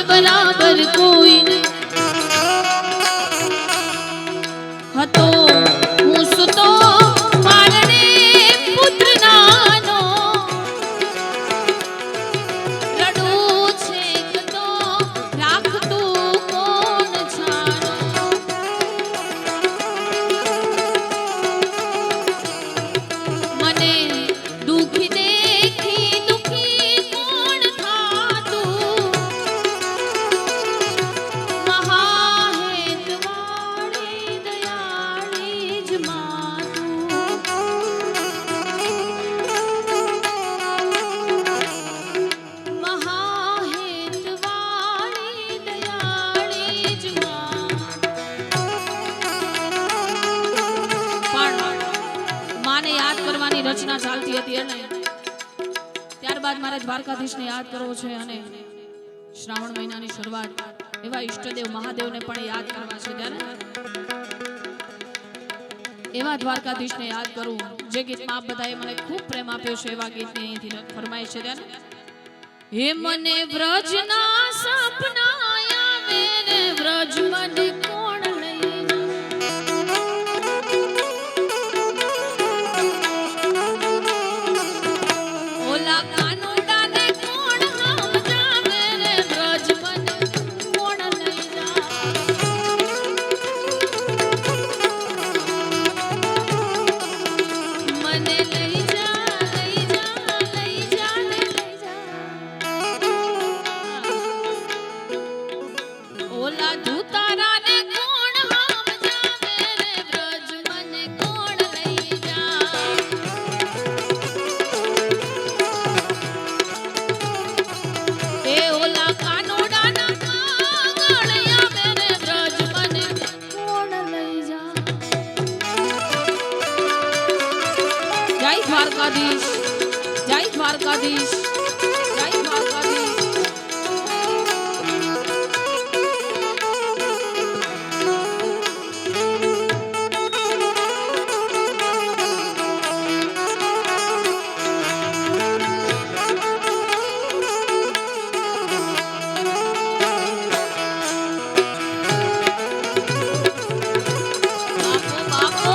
बराबर कोई नहीं હતો હું સુતો મારણે પુત્ર નાનો રડું છે તો રાખતું કોણ છાનો મને દુખી દેખી દુખી કોણ થાતું મહાહેતવાળી દયાળી જ માતું મહાહેતવાળી દયાળી જ માને યાદ કરવાની રચના ચાલતી હતી અને ત્યારબાદ મારે દ્વારકાધીશને યાદ કરવો છે અને શ્રાવણ મહિનાની શરૂઆત એવા ઈષ્ટદેવ મહાદેવને પણ યાદ કરવા છે ત્યારે એવા દ્વારકાધીશને યાદ કરું જે ગીતમાં આપ બધાએ મને ખૂબ પ્રેમ આપ્યો છે એવા ગીતની અહીંથી ફરમાય છે ત્યારે હે મને વ્રજના સપના આવે રે વ્રજ મને કોણ લઈ ઓલા કાનુડાને કોણ સમજાવે રે વ્રજ મને કોણ લઈ જા મને લઈ જા લઈ જા લઈ જા ને લઈ જા ઓલા ધુતારાને કોણ સમજાવે રે વ્રજ મને કોણ લઈ જા એ ઓલા કાનુડાના કાગળ આવે રે વ્રજ મને કોણ લઈ જા જય દ્વારકાધીશ જય દ્વારકાધીશ જય દ્વારકાધીશ બાપો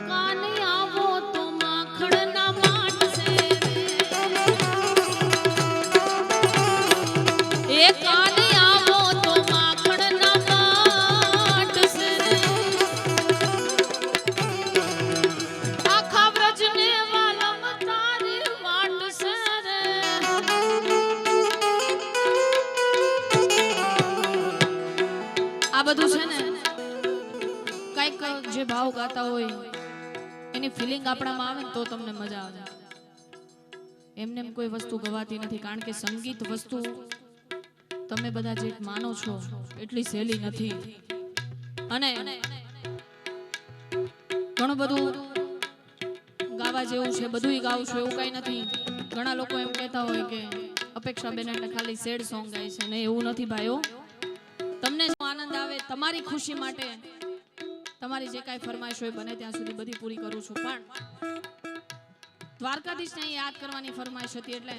કાને આવો તો માખણના માટશે રે એ કાને આવો તો માખણના માટશે રે આખા વ્રજને વાલમ તારી વાટશે રે આ બધું છે ને કઈક જે ભાવ ગાતા હોય એની ફિલિંગ આપણામાં આવે ને તો તમને મજા આવે એમને એમ કોઈ વસ્તુ ગવાતી નથી કારણ કે સંગીત વસ્તુ તમે બધા જે માનો છો એટલી સહેલી નથી અને ઘણું બધું ગાવા જેવું છે બધુંય ગાવું છું એવું કઈ નથી ઘણા લોકો એમ કહેતા હોય કે અપેક્ષા બેન ખાલી સેડ સોંગ ગાય છે ને એવું નથી ભાઈઓ તમને જો આનંદ આવે તમારી ખુશી માટે તમારી જે કાંઈ ફરમાઈશ હોય બને ત્યાં સુધી બધી પૂરી કરું છું પણ દ્વારકાધીશને યાદ કરવાની ફરમાઈશ હતી એટલે